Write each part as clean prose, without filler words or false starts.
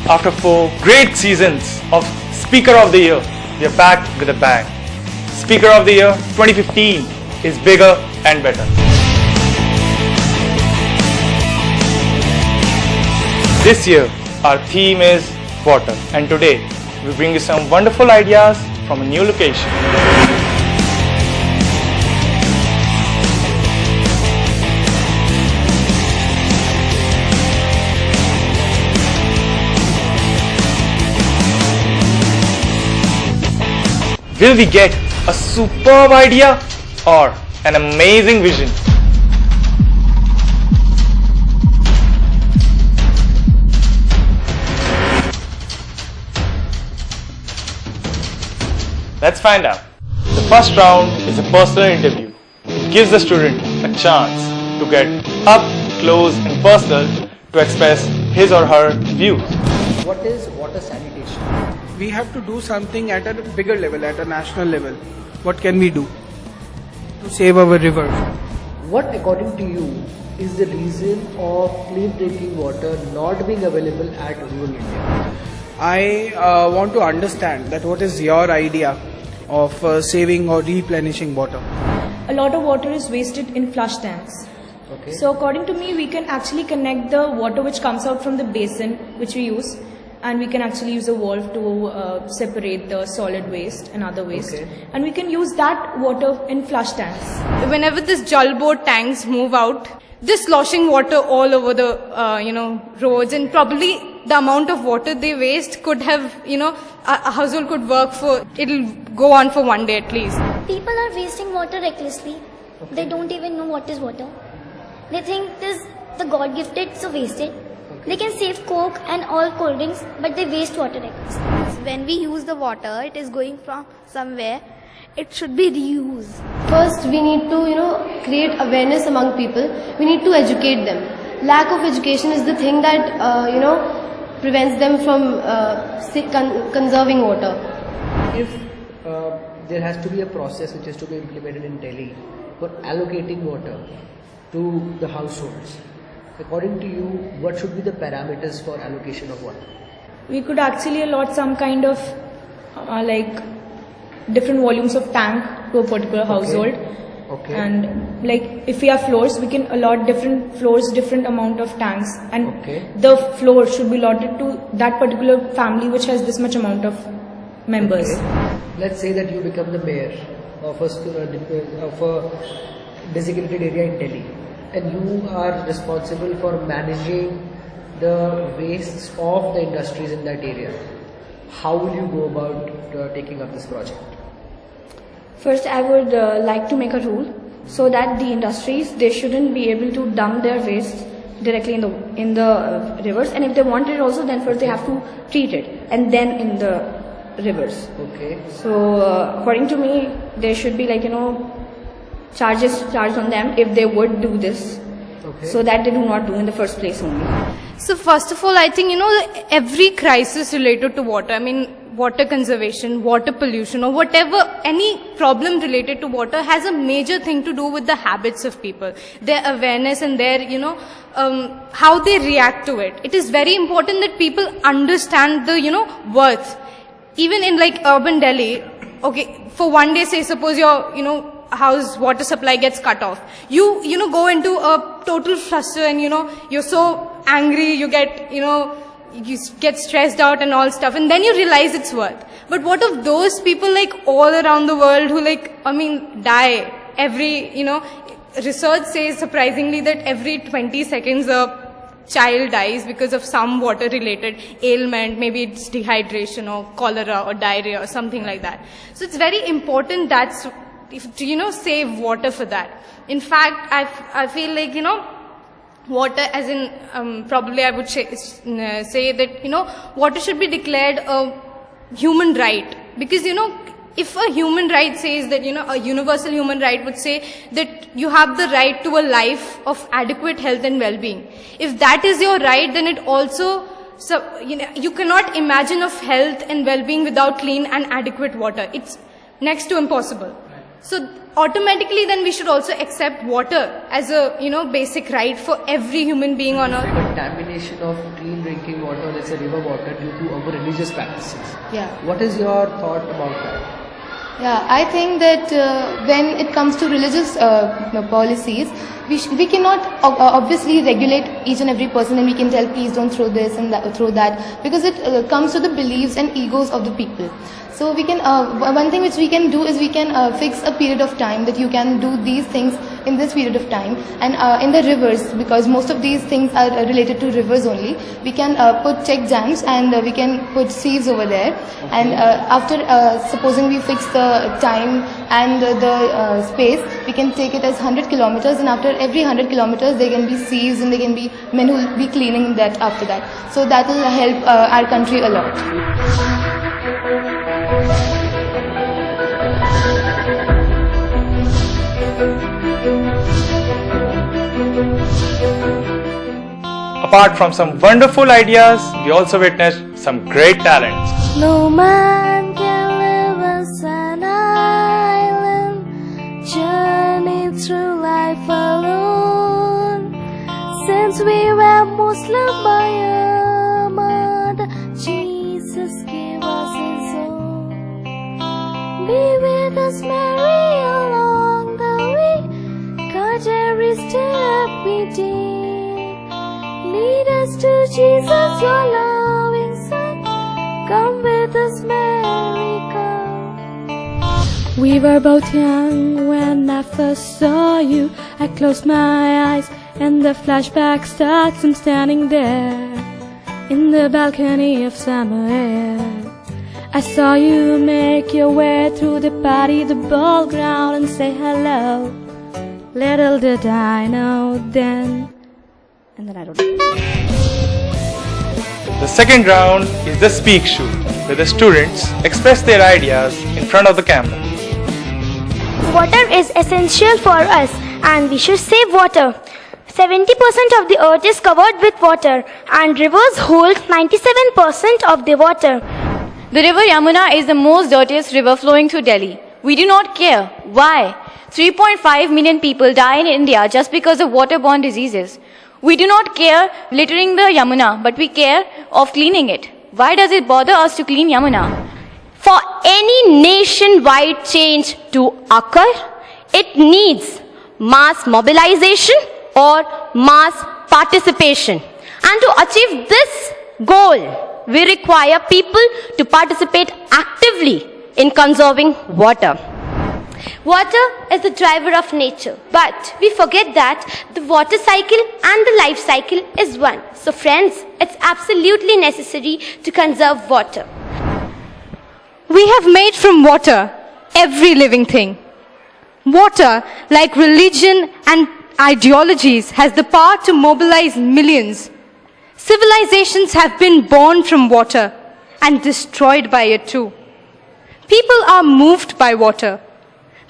After 4 great seasons of Speaker of the Year, we are back with a bang. Speaker of the Year 2015 is bigger and better. This year, our theme is water, and today we bring you some wonderful ideas from a new location. Will we get a superb idea or an amazing vision? Let's find out. The first round is a personal interview. It gives the student a chance to get up close and personal to express his or her views. What is water sanitation? We have to do something at a bigger level, at a national level. What can we do to save our rivers? What, according to you, is the reason of clean drinking water not being available at rural India? I want to understand that what is your idea of saving or replenishing water? A lot of water is wasted in flush tanks. Okay. So according to me, we can actually connect the water which comes out from the basin which we use, and we can actually use a valve to separate the solid waste and other waste. Okay. And we can use that water in flush tanks. Whenever this jal boat tanks move out, this sloshing water all over the roads, and probably the amount of water they waste could have, a household could work for, it'll go on for one day at least. People are wasting water recklessly. Okay. They don't even know what is water. They think this the God gifted, so waste it. Okay. They can save Coke and all cold drinks, but they waste water recklessly. When we use the water, it is going from somewhere. It should be reused. First, we need to, create awareness among people. We need to educate them. Lack of education is the thing that, prevents them from conserving water. If there has to be a process which is to be implemented in Delhi for allocating water to the households, according to you, what should be the parameters for allocation of water? We could actually allot some kind of different volumes of tank to a particular household. Okay. And if we have floors, we can allot different floors, different amount of tanks, and Okay. the floor should be allotted to that particular family which has this much amount of members. Okay. Let's say that you become the mayor of a designated area in Delhi, and you are responsible for managing the wastes of the industries in that area. How will you go about taking up this project? First, I would like to make a rule so that the industries, they shouldn't be able to dump their waste directly in the rivers, and if they want it also, then first they have to treat it and then in the rivers. Okay. So according to me, there should be charges charged on them if they would do this. Okay. So that they do not do in the first place only. So first of all, I think, every crisis related to water, water conservation, water pollution, or whatever, any problem related to water has a major thing to do with the habits of people, their awareness and their, how they react to it. It is very important that people understand the, worth. Even in urban Delhi, okay, for one day, say suppose your, house water supply gets cut off. You go into a total fluster and, you're so angry, you get, you get stressed out and all stuff, and then you realize it's worth. But what of those people all around the world who die every, research says surprisingly that every 20 seconds a child dies because of some water related ailment, maybe it's dehydration or cholera or diarrhea or something like that. So it's very important to save water for that. In fact, I feel water as in, probably I would say that, water should be declared a human right. Because, if a human right says that, a universal human right would say that you have the right to a life of adequate health and well-being. If that is your right, then it also, you cannot imagine of health and well-being without clean and adequate water. It's next to impossible. So automatically then we should also accept water as a, basic right for every human being on earth. Contamination of clean drinking water, let's say river water, due to our religious practices. Yeah. What is your thought about that? Yeah, I think that when it comes to religious policies, we cannot obviously regulate each and every person, and we can tell please don't throw this and that, throw that, because it comes to the beliefs and egos of the people. So we can one thing which we can do is we can fix a period of time that you can do these things in this period of time, and in the rivers, because most of these things are related to rivers only, we can put check dams and we can put sieves over there. And after supposing we fix the time and the space, we can take it as 100 kilometers, and after every 100 kilometers there can be sieves and there can be men who will be cleaning that after that. So that will help our country a lot. Apart from some wonderful ideas, we also witnessed some great talents. No man can live as an island, journey through life alone. Since we were Muslim by a mother, Jesus gave us His own. Be with us, Mary, along the way. God, every step we take. Lead us to Jesus, your loving Son. Come with us, Mary, come. We were both young when I first saw you. I closed my eyes and the flashback starts. I'm standing there in the balcony of summer air. I saw you make your way through the party, the ball ground, and say hello. Little did I know then. And then I don't know. The second round is the speak shoot, where the students express their ideas in front of the camera. Water is essential for us and we should save water. 70% of the earth is covered with water and rivers hold 97% of the water. The river Yamuna is the most dirtiest river flowing through Delhi. We do not care. Why? 3.5 million people die in India just because of waterborne diseases. We do not care littering the Yamuna, but we care of cleaning it. Why does it bother us to clean Yamuna? For any nationwide change to occur, it needs mass mobilization or mass participation. And to achieve this goal, we require people to participate actively in conserving water. Water is the driver of nature, but we forget that the water cycle and the life cycle is one. So friends, it's absolutely necessary to conserve water. We have made from water every living thing. Water, like religion and ideologies, has the power to mobilize millions. Civilizations have been born from water and destroyed by it too. People are moved by water.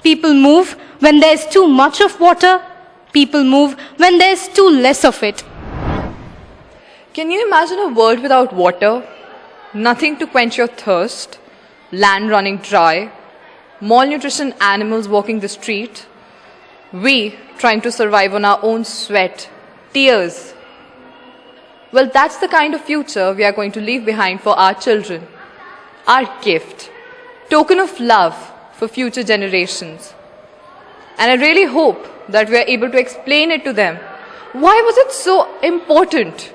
People move when there is too much of water. People move when there is too less of it. Can you imagine a world without water? Nothing to quench your thirst, land running dry, malnutrition animals walking the street, we trying to survive on our own sweat, tears. Well, that's the kind of future we are going to leave behind for our children. Our gift, token of love for future generations. And I really hope that we are able to explain it to them. Why was it so important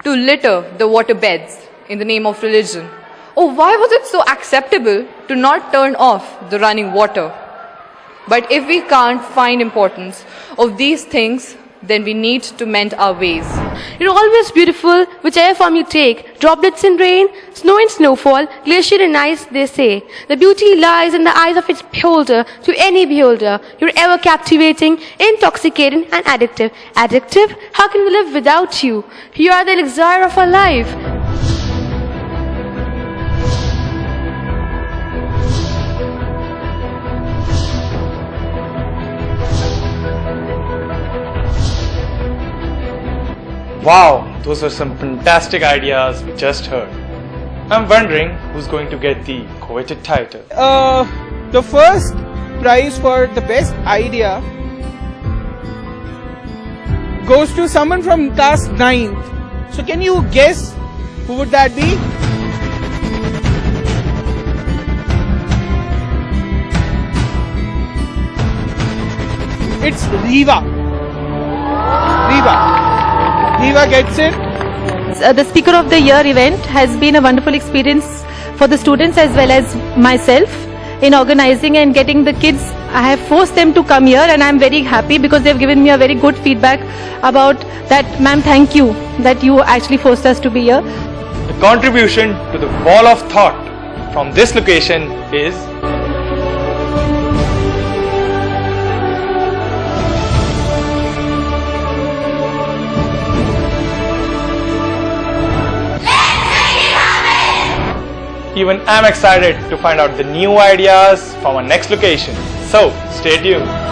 to litter the waterbeds in the name of religion? Or why was it so acceptable to not turn off the running water? But if we can't find importance of these things, then we need to mend our ways. You're always beautiful, whichever form you take. Droplets in rain, snow and snowfall, glacier in ice, they say. The beauty lies in the eyes of its beholder, to any beholder. You're ever captivating, intoxicating and addictive. Addictive? How can we live without you? You are the elixir of our life. Wow, those were some fantastic ideas we just heard. I'm wondering who's going to get the coveted title. The first prize for the best idea goes to someone from class 9th. So can you guess Who would that be? It's Riva. Riva gets it. The Speaker of the Year event has been a wonderful experience for the students as well as myself in organizing and getting the kids. I have forced them to come here and I am very happy because they have given me a very good feedback about that. Ma'am, thank you that you actually forced us to be here. The contribution to the wall of thought from this location is even I'm excited to find out the new ideas from our next location. So stay tuned.